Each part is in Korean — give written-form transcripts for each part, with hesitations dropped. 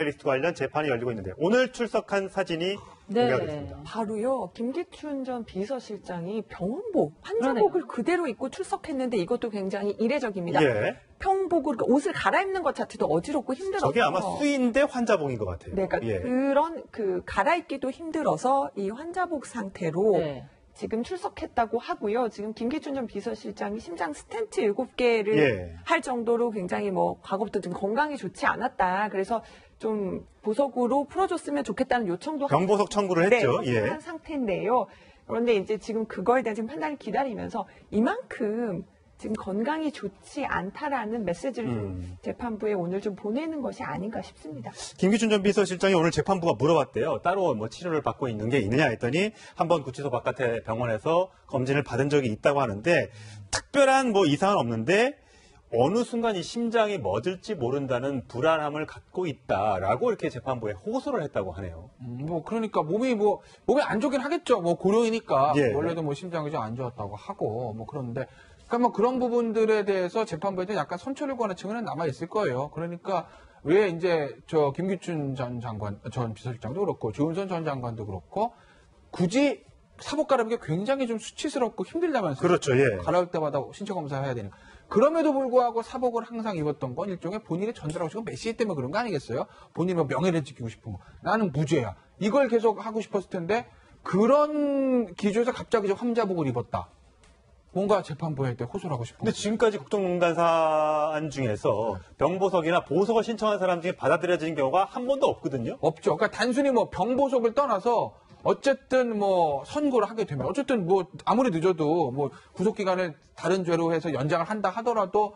블랙리스트 관련 재판이 열리고 있는데 오늘 출석한 사진이 공개가 됐습니다. 바로요. 김기춘 전 비서실장이 병원복, 환자복을 그대로 입고 출석했는데 이것도 굉장히 이례적입니다. 예. 평복을 옷을 갈아입는 것 자체도 어지럽고 힘들어서 저게 아마 수의인데 환자복인 것 같아요. 네, 그러니까 예. 그런 갈아입기도 힘들어서 이 환자복 상태로 지금 출석했다고 하고요. 지금 김기춘 전 비서실장이 심장 스텐트 7개를 할 정도로 굉장히 과거부터 좀 건강이 좋지 않았다. 그래서 좀 보석으로 풀어줬으면 좋겠다는 요청도 병보석 청구를 했죠. 한 상태인데요. 그런데 이제 지금 그거에 대한 지금 판단을 기다리면서 이만큼 지금 건강이 좋지 않다라는 메시지를 좀 재판부에 오늘 좀 보내는 것이 아닌가 싶습니다. 김기춘 전 비서실장이 오늘 재판부가 물어봤대요. 따로 치료를 받고 있는 게 있느냐 했더니 한번 구치소 바깥에 병원에서 검진을 받은 적이 있다고 하는데 특별한 이상은 없는데 어느 순간 이 심장이 멎을지 모른다는 불안함을 갖고 있다라고 이렇게 재판부에 호소를 했다고 하네요. 그러니까 몸이 안 좋긴 하겠죠. 고령이니까 예. 원래도 심장이 좀 안 좋았다고 하고 그런데 그러니까 그런 부분들에 대해서 재판부에 약간 선처를 구하는 측면은 남아 있을 거예요. 그러니까 왜 이제 김기춘 전 비서실장도 그렇고 조은선 전 장관도 그렇고 굳이 사복 갈아입기 굉장히 좀 수치스럽고 힘들다면서요. 그렇죠. 예. 갈아입을 때마다 신체 검사해야 되니까. 그럼에도 불구하고 사복을 항상 입었던 건 일종의 본인의 전달하고 싶은 메시지 때문에 그런 거 아니겠어요? 본인은 명예를 지키고 싶은 거. 나는 무죄야. 이걸 계속 하고 싶었을 텐데 그런 기조에서 갑자기 환자복을 입었다. 뭔가 재판부에 호소를 하고 싶은 근데 지금까지 국정농단 사안 중에서 병보석이나 보석을 신청한 사람 중에 받아들여지는 경우가 한 번도 없거든요. 없죠. 그러니까 단순히 병보석을 떠나서 어쨌든 선고를 하게 되면 어쨌든 아무리 늦어도 구속기간을 다른 죄로 해서 연장을 한다 하더라도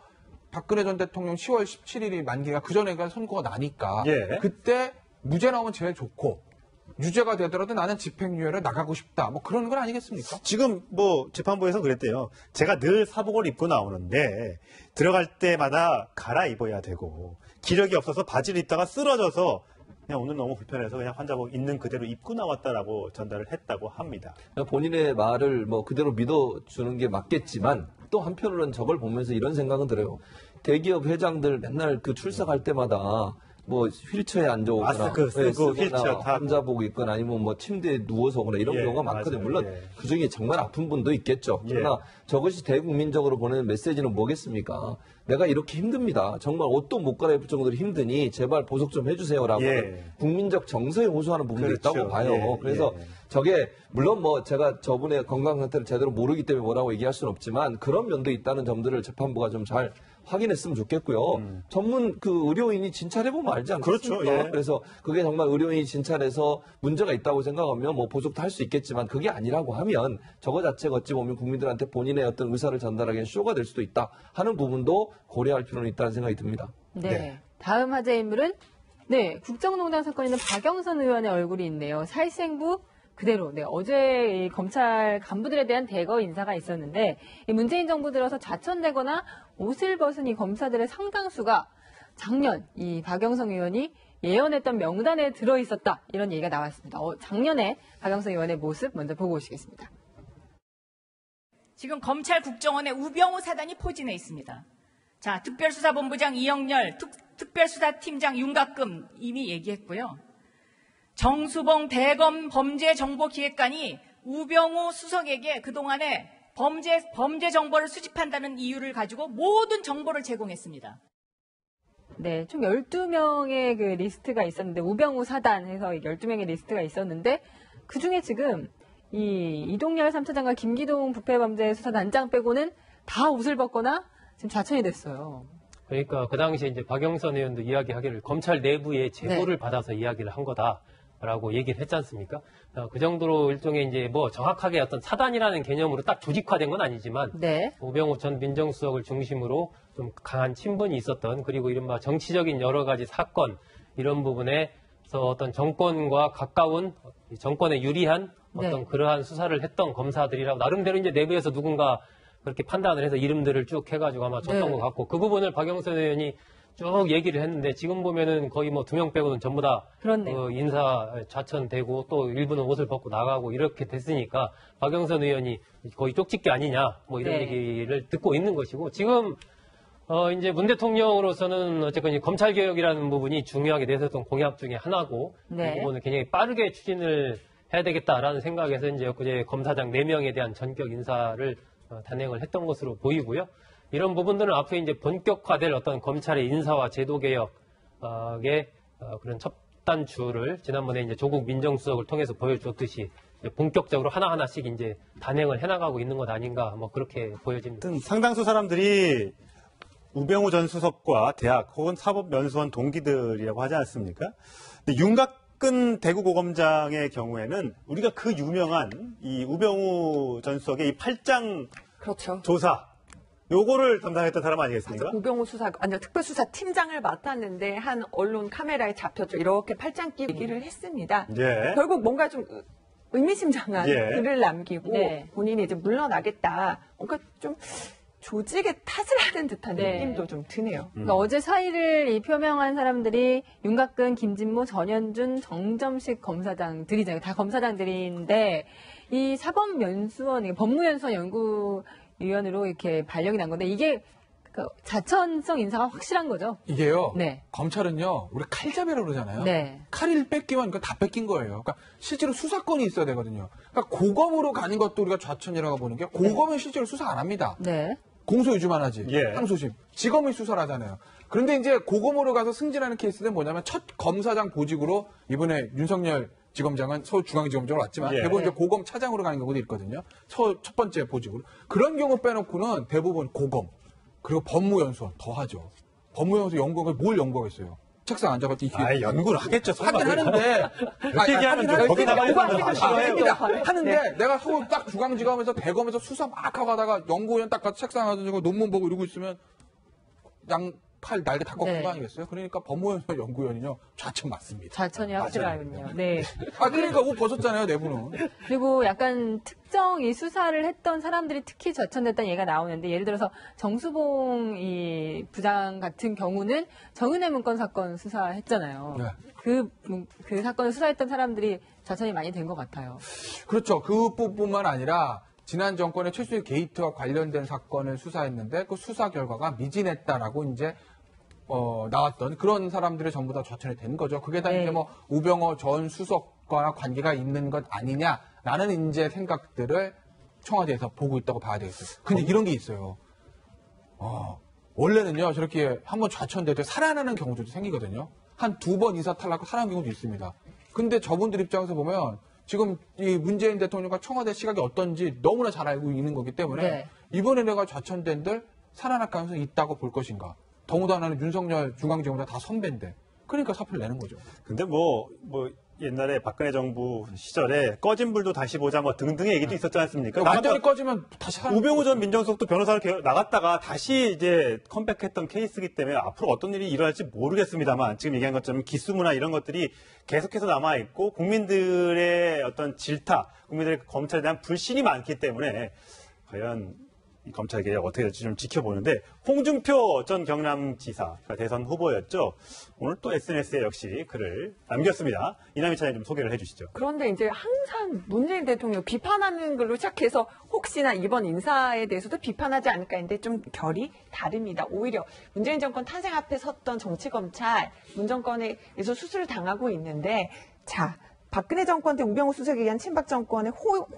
박근혜 전 대통령 10월 17일이 만기가 그 전에가 선고가 나니까 그때 무죄 나오면 제일 좋고 유죄가 되더라도 나는 집행유예를 나가고 싶다. 그런 건 아니겠습니까? 지금 재판부에서 그랬대요. 제가 늘 사복을 입고 나오는데 들어갈 때마다 갈아입어야 되고 기력이 없어서 바지를 입다가 쓰러져서 그냥 오늘 너무 불편해서 그냥 환자복 있는 그대로 입고 나왔다라고 전달을 했다고 합니다. 본인의 말을 그대로 믿어주는 게 맞겠지만 또 한편으로는 저걸 보면서 이런 생각은 들어요. 대기업 회장들 맨날 출석할 때마다 휠체어에 앉아오거나 마스크 쓰고 휠체어 타고 환자복 입거나 아니면 침대에 누워서 오거나 이런 경우가 많거든요. 물론 그중에 정말 아픈 분도 있겠죠. 그러나 저것이 대국민적으로 보내는 메시지는 뭐겠습니까? 내가 이렇게 힘듭니다. 정말 옷도 못 갈아입을 정도로 힘드니 제발 보석 좀 해주세요라고 국민적 정서에 호소하는 부분도 있다고 봐요. 그래서 저게 물론 제가 저분의 건강 상태를 제대로 모르기 때문에 뭐라고 얘기할 수는 없지만 그런 면도 있다는 점들을 재판부가 좀 잘 확인했으면 좋겠고요. 전문 의료인이 진찰해보면 알지 않겠습니까? 그렇죠. 그래서 그게 정말 의료인이 진찰해서 문제가 있다고 생각하면 보석도 할 수 있겠지만 그게 아니라고 하면 저거 자체가 어찌 보면 국민들한테 본인의 어떤 의사를 전달하기엔 쇼가 될 수도 있다 하는 부분도 고려할 필요는 있다는 생각이 듭니다. 네. 다음 화제 인물은 국정농단 사건에 있는 박영선 의원의 얼굴이 있네요. 살생부 그대로. 어제 이 검찰 간부들에 대한 대거 인사가 있었는데 이 문재인 정부 들어서 좌천되거나 옷을 벗은 이 검사들의 상당수가 작년 이 박영선 의원이 예언했던 명단에 들어있었다. 이런 얘기가 나왔습니다. 작년에 박영선 의원의 모습 먼저 보고 오시겠습니다. 지금 검찰 국정원에 우병우 사단이 포진해 있습니다. 자, 특별수사본부장 이영렬, 특별수사팀장 윤갑금 이미 얘기했고요. 정수봉 대검 범죄정보기획관이 우병우 수석에게 그동안에 범죄 정보를 수집한다는 이유를 가지고 모든 정보를 제공했습니다. 네, 총 12명의 리스트가 있었는데 우병우 사단 해서 12명의 리스트가 있었는데 그중에 지금 이동열 3차장과 김기동 부패범죄수사단장 빼고는 다 옷을 벗거나 지금 좌천이 됐어요. 그러니까 그 당시에 이제 박영선 의원도 이야기하기를 검찰 내부에 제보를 받아서 이야기를 한 거다라고 얘기를 했지 않습니까? 그 정도로 일종의 이제 정확하게 어떤 사단이라는 개념으로 딱 조직화된 건 아니지만 우병우 전 민정수석을 중심으로 좀 강한 친분이 있었던 그리고 이른바 정치적인 여러 가지 사건 이런 부분에서 어떤 정권과 가까운 정권에 유리한 어떤 그러한 수사를 했던 검사들이라고 나름대로 이제 내부에서 누군가 그렇게 판단을 해서 이름들을 쭉 해가지고 아마 줬던 것 같고 그 부분을 박영선 의원이 쭉 얘기를 했는데 지금 보면은 거의 2명 빼고는 전부 다 인사 좌천되고 또 일부는 옷을 벗고 나가고 이렇게 됐으니까 박영선 의원이 거의 쪽집게 아니냐 이런 얘기를 듣고 있는 것이고 지금 이제 문 대통령으로서는 어쨌건 이 검찰 개혁이라는 부분이 중요하게 내세웠던 공약 중에 하나고, 네. 이 부분을 굉장히 빠르게 추진을 해야 되겠다라는 생각에서 이제 엊그제 검사장 4명에 대한 전격 인사를 단행을 했던 것으로 보이고요. 이런 부분들은 앞으로 이제 본격화될 어떤 검찰의 인사와 제도 개혁의 그런 첫 단추를 지난번에 이제 조국 민정수석을 통해서 보여줬듯이 본격적으로 하나하나씩 이제 단행을 해나가고 있는 것 아닌가, 뭐 그렇게 보여집니다. 상당수 사람들이 우병우 전 수석과 대학 혹은 사법연수원 동기들이라고 하지 않습니까? 근데 윤곽근 대구고검장의 경우에는 우리가 그 유명한 이 우병우 전 수석의 이 8장 그렇죠. 조사 요거를 담당했던 사람 아니겠습니까? 우병우 특별수사팀장을 맡았는데 한 언론 카메라에 잡혔죠. 이렇게 팔짱 끼고 얘기를 했습니다. 예. 결국 뭔가 좀 의미심장한 예. 글을 남기고 네. 본인이 이제 물러나겠다. 뭔가 좀 조직의 탓을 하는 듯한 네. 느낌도 좀 드네요. 그러니까 어제 사의를 이 표명한 사람들이 윤곽근, 김진모, 전현준, 정점식 검사장들이잖아요. 다 검사장들인데 이 사법연수원, 법무연수원 연구위원으로 이렇게 발령이 난 건데 이게 그 자천성 인사가 확실한 거죠. 이게요. 네. 검찰은요. 우리 칼잡이라고 그러잖아요. 네. 칼을 뺏기면 다 뺏긴 거예요. 그러니까 실제로 수사권이 있어야 되거든요. 그러니까 고검으로 가는 것도 우리가 좌천이라고 보는 게 고검은 실제로 수사 안 합니다. 네. 공소 위주만 하지. 예. 항소심. 지검이 수사를 하잖아요. 그런데 이제 고검으로 가서 승진하는 케이스는 뭐냐면 첫 검사장 보직으로 이번에 윤석열 지검장은 서울중앙지검장으로 왔지만 예. 대부분 이제 고검 차장으로 가는 경우도 있거든요. 첫 번째 보직으로. 그런 경우 빼놓고는 대부분 고검 그리고 법무연수원 더 하죠. 법무연수원 연구가 뭘 연구하겠어요. 책상 앉아가지고 이렇게 연구를 하겠죠. 설마. 하긴 하는데 이렇게 얘기하면 거기 나가 있는 거 싫어해요. 하는데 내가 서울 딱 중앙지검에서 대검에서 수사 막 하고 가다가 연구위원 딱 가서 책상 가지고 논문 보고 이러고 있으면 양팔 날개 다 꺾은 네. 거 아니겠어요? 그러니까 법무연수원 연구위원은요 좌천 맞습니다. 자천이 확실하군요. 네. 그러니까 옷 벗었잖아요 내부는. 그리고 약간 특정 이 수사를 했던 사람들이 특히 좌천됐다는 얘기가 나오는데 예를 들어서 정수봉 이 부장 같은 경우는 정은혜 문건 사건 수사했잖아요. 네. 그 사건을 수사했던 사람들이 좌천이 많이 된 것 같아요. 그렇죠. 그뿐만 아니라 지난 정권의 최수의 게이트와 관련된 사건을 수사했는데 그 수사 결과가 미진했다라고 이제 나왔던 그런 사람들이 전부 다 좌천이 된 거죠. 그게 다 네. 이제 뭐 우병호 전 수석과 관계가 있는 것 아니냐라는 이제 생각들을 청와대에서 보고 있다고 봐야 되겠어요. 근데 이런 게 있어요. 원래는요 저렇게 한번 좌천돼도 살아나는 경우도 생기거든요. 한 2번 이사 탈락하고 살아나는 경우도 있습니다. 근데 저분들 입장에서 보면 지금 이 문재인 대통령과 청와대 시각이 어떤지 너무나 잘 알고 있는 거기 때문에 네. 이번에 내가 좌천된들 살아날 가능성이 있다고 볼 것인가. 더군다나는 윤석열 중앙지검장 다 선배인데 그러니까 사표를 내는 거죠. 근데 뭐 옛날에 박근혜 정부 시절에 꺼진 불도 다시 보자 뭐 등등의 얘기도 있었지 않습니까? 완전히 꺼지면 다시 우병우 전 민정수석도 변호사로 나갔다가 다시 이제 컴백했던 케이스이기 때문에 앞으로 어떤 일이 일어날지 모르겠습니다만 지금 얘기한 것처럼 기수무나 이런 것들이 계속해서 남아있고 국민들의 어떤 질타, 국민들의 검찰에 대한 불신이 많기 때문에 과연 이 검찰 개혁 어떻게 될지 좀 지켜보는데 홍준표 전 경남지사 대선 후보였죠. 오늘 또 SNS에 역시 글을 남겼습니다. 이남희 차장님 좀 소개를 해주시죠. 그런데 이제 항상 문재인 대통령 비판하는 걸로 시작해서 혹시나 이번 인사에 대해서도 비판하지 않을까 했는데 좀 결이 다릅니다. 오히려 문재인 정권 탄생 앞에 섰던 정치검찰, 문 정권에서 수술을 당하고 있는데 자, 박근혜 정권 때 우병우 수석에 의한 친박 정권의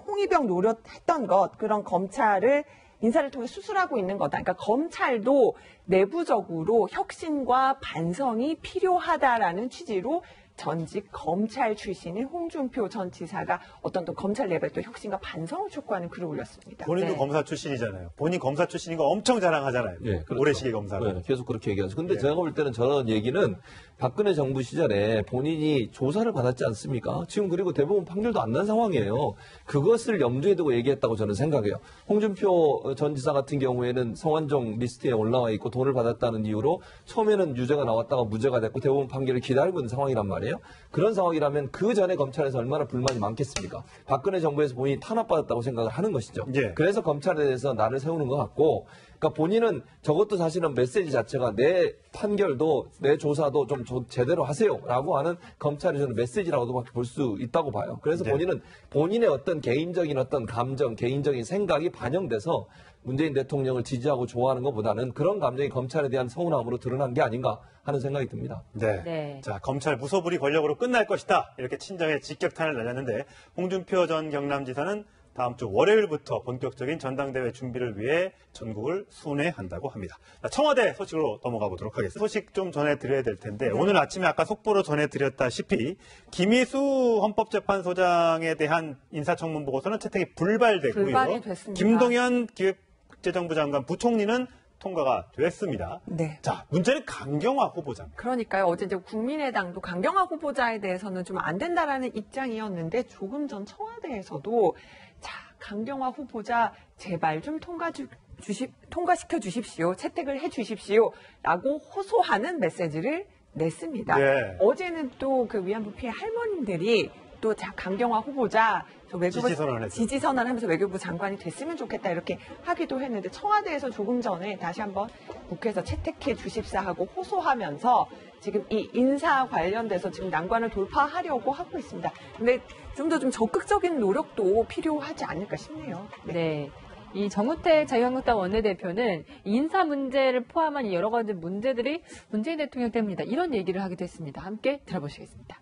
홍위병 노릇했던 것, 그런 검찰을 인사를 통해 수술하고 있는 거다. 그러니까 검찰도 내부적으로 혁신과 반성이 필요하다라는 취지로 전직 검찰 출신인 홍준표 전 지사가 어떤 또 검찰 내부의 또 혁신과 반성을 촉구하는 글을 올렸습니다. 본인도 네. 검사 출신이잖아요. 본인 검사 출신인 거 엄청 자랑하잖아요. 예, 그렇죠. 오래 시기 검사로. 네, 계속 그렇게 얘기하죠. 근데 예. 제가 볼 때는 저런 얘기는 박근혜 정부 시절에 본인이 조사를 받았지 않습니까? 지금 그리고 대부분 판결도 안 난 상황이에요. 그것을 염두에 두고 얘기했다고 저는 생각해요. 홍준표 전 지사 같은 경우에는 성완종 리스트에 올라와 있고 돈을 받았다는 이유로 처음에는 유죄가 나왔다가 무죄가 됐고 대부분 판결을 기다리고 있는 상황이란 말이에요. 그런 상황이라면 그 전에 검찰에서 얼마나 불만이 많겠습니까? 박근혜 정부에서 본인이 탄압받았다고 생각을 하는 것이죠. 예. 그래서 검찰에 대해서 나를 세우는 것 같고, 그러니까 본인은 저것도 사실은 메시지 자체가 내 판결도 내 조사도 좀 제대로 하세요라고 하는 검찰의 저는 메시지라고도 볼 수 있다고 봐요. 그래서 네. 본인은 본인의 어떤 개인적인 어떤 감정, 개인적인 생각이 반영돼서 문재인 대통령을 지지하고 좋아하는 것보다는 그런 감정이 검찰에 대한 서운함으로 드러난 게 아닌가 하는 생각이 듭니다. 네. 네. 자, 검찰 무소불위 권력으로 끝날 것이다. 이렇게 친정에 직격탄을 날렸는데 홍준표 전 경남지사는 다음 주 월요일부터 본격적인 전당대회 준비를 위해 전국을 순회한다고 합니다. 자, 청와대 소식으로 넘어가 보도록 하겠습니다. 소식 좀 전해드려야 될 텐데 오늘 아침에 아까 속보로 전해드렸다시피 김희수 헌법재판소장에 대한 인사청문 보고서는 채택이 불발이 됐습니다. 김동연 기획재정부 장관 부총리는 통과가 됐습니다. 네. 자, 문제는 강경화 후보자. 그러니까요. 어제 이제 국민의당도 강경화 후보자에 대해서는 좀 안 된다라는 입장이었는데 조금 전 청와대에서도 자, 강경화 후보자 제발 좀 통과시켜 주십시오. 채택을 해 주십시오. 라고 호소하는 메시지를 냈습니다. 네. 어제는 또 그 위안부 피해 할머님들이 또 강경화 후보자 외교부 지지선언을 하면서 외교부 장관이 됐으면 좋겠다 이렇게 하기도 했는데 청와대에서 조금 전에 다시 한번 국회에서 채택해 주십사 하고 호소하면서 지금 이 인사 관련돼서 지금 난관을 돌파하려고 하고 있습니다. 근데 좀 더 좀 적극적인 노력도 필요하지 않을까 싶네요. 네. 이 정우택 자유한국당 원내대표는 인사 문제를 포함한 여러 가지 문제들이 문재인 대통령 때문이다. 이런 얘기를 하기도 했습니다. 함께 들어보시겠습니다.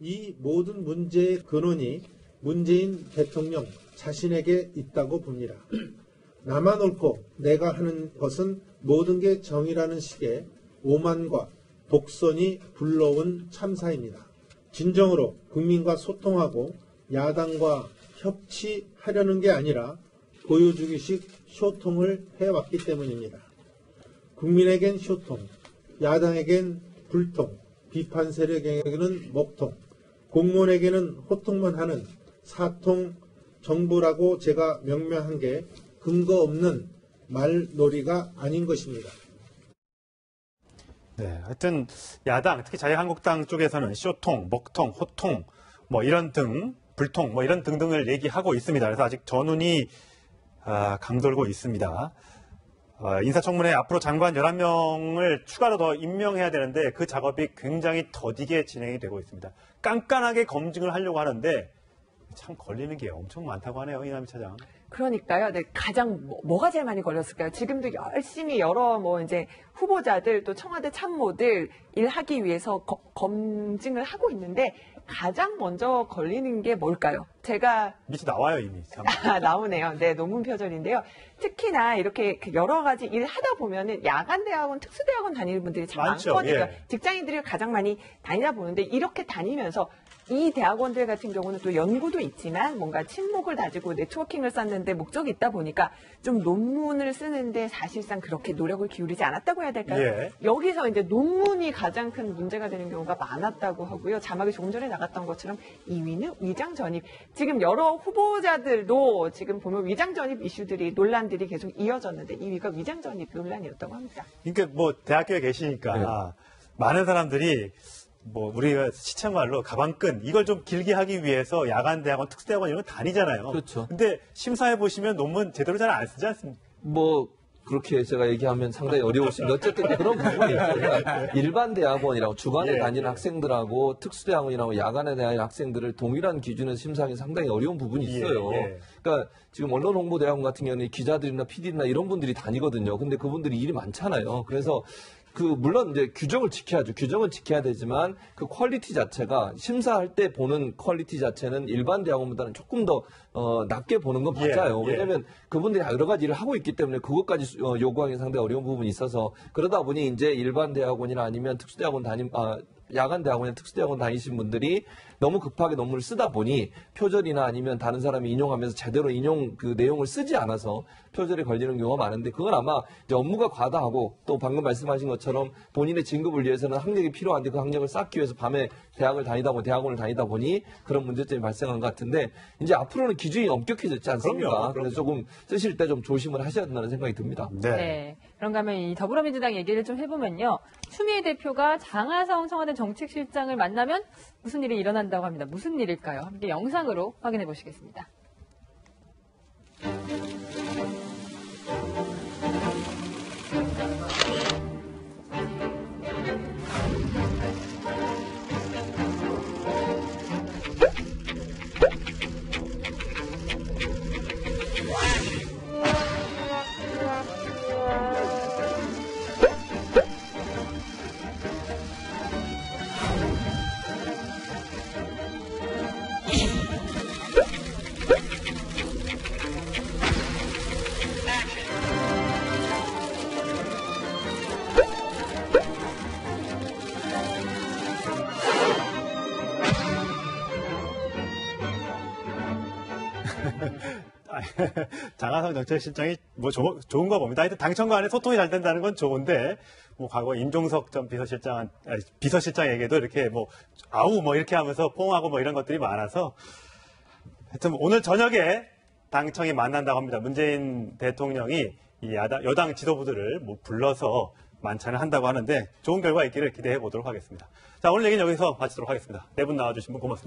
이 모든 문제의 근원이 문재인 대통령 자신에게 있다고 봅니다. 나만 옳고 내가 하는 것은 모든 게 정의라는 식의 오만과 독선이 불러온 참사입니다. 진정으로 국민과 소통하고 야당과 협치하려는 게 아니라 보여주기식 쇼통을 해왔기 때문입니다. 국민에겐 쇼통, 야당에겐 불통, 비판 세력에게는 먹통, 공무원에게는 호통만 하는 사통 정부라고 제가 명명한 게 근거 없는 말놀이가 아닌 것입니다. 네, 하여튼 야당, 특히 자유한국당 쪽에서는 쇼통, 먹통, 호통, 뭐 이런 등, 불통, 뭐 이런 등등을 얘기하고 있습니다. 그래서 아직 전운이 강돌고 있습니다. 인사청문회 앞으로 장관 11명을 추가로 더 임명해야 되는데 그 작업이 굉장히 더디게 진행이 되고 있습니다. 깐깐하게 검증을 하려고 하는데 참 걸리는 게 엄청 많다고 하네요, 이남희 차장. 그러니까요. 네, 가장 뭐가 제일 많이 걸렸을까요? 지금도 열심히 여러 이제 후보자들 또 청와대 참모들 일하기 위해서 검증을 하고 있는데 가장 먼저 걸리는 게 뭘까요? 제가 밑에 나와요 이미. 나오네요. 네, 논문 표절인데요. 특히나 이렇게 여러 가지 일 하다 보면은 야간대학원, 특수대학원 다니는 분들이 참 많거든요. 예. 직장인들이 가장 많이 다니다 보는데 이렇게 다니면서 이 대학원들 같은 경우는 또 연구도 있지만 뭔가 친목을 다지고 네트워킹을 쌓는데 목적이 있다 보니까 좀 논문을 쓰는데 사실상 그렇게 노력을 기울이지 않았다고 해야 될까요? 예. 여기서 이제 논문이 가장 큰 문제가 되는 경우가 많았다고 하고요. 자막이 조금 전에 나갔던 것처럼 2위는 위장 전입. 지금 여러 후보자들도 지금 보면 위장 전입 이슈들이 논란들이 계속 이어졌는데 2위가 위장 전입 논란이었다고 합니다. 그러니까 뭐 대학교에 계시니까 많은 사람들이 뭐 우리가 시청말로 가방끈 이걸 좀 길게 하기 위해서 야간대학원, 특수대학원 이런 거 다니잖아요. 그렇죠. 근데 심사해 보시면 논문 제대로 잘 안 쓰지 않습니까? 뭐 그렇게 제가 얘기하면 상당히 어려우신데 어쨌든 그런 부분이 있어요. 일반 대학원이라고 주간에 다니는 학생들하고 특수대학원이라고 야간에 다니는 학생들을 동일한 기준에서 심사하기 상당히 어려운 부분이 있어요. 그러니까 지금 언론 홍보대학원 같은 경우는 기자들이나 PD나 이런 분들이 다니거든요. 근데 그분들이 일이 많잖아요. 그래서 물론 이제 규정을 지켜야죠. 규정은 지켜야 되지만 그 퀄리티 자체가 심사할 때 보는 퀄리티 자체는 일반 대학원보다는 조금 더 낮게 보는 건 맞아요. 왜냐하면 그분들이 여러 가지 일을 하고 있기 때문에 그것까지 요구하기 상당히 어려운 부분이 있어서 그러다 보니 이제 일반 대학원이나 아니면 특수대학원 야간 대학원이나 특수대학원 다니신 분들이 너무 급하게 논문을 쓰다 보니 표절이나 아니면 다른 사람이 인용하면서 제대로 그 내용을 쓰지 않아서 표절에 걸리는 경우가 많은데 그건 아마 이제 업무가 과다하고 또 방금 말씀하신 것처럼 본인의 진급을 위해서는 학력이 필요한데 그 학력을 쌓기 위해서 밤에 대학원을 다니다 보니 그런 문제점이 발생한 것 같은데 이제 앞으로는 기준이 엄격해졌지 않습니까? 그럼요. 그래서 조금 쓰실 때 좀 조심을 하셔야 된다는 생각이 듭니다. 네. 그런가 하면 이 더불어민주당 얘기를 좀 해보면요. 추미애 대표가 장하성 청와대 정책실장을 만나면 무슨 일이 일어난다고 합니다. 무슨 일일까요? 함께 영상으로 확인해 보시겠습니다. 장하성 정책실장이 뭐 좋은 거 봅니다. 하여튼 당청 간에 소통이 잘 된다는 건 좋은데, 뭐 과거 임종석 전 비서실장에게도 이렇게 뭐 아우 뭐 이렇게 하면서 포옹하고 뭐 이런 것들이 많아서, 하여튼 오늘 저녁에 당청이 만난다고 합니다. 문재인 대통령이 이 여당 지도부들을 뭐 불러서 만찬을 한다고 하는데 좋은 결과 있기를 기대해 보도록 하겠습니다. 자, 오늘 얘기는 여기서 마치도록 하겠습니다. 네 분 나와주신 분 고맙습니다.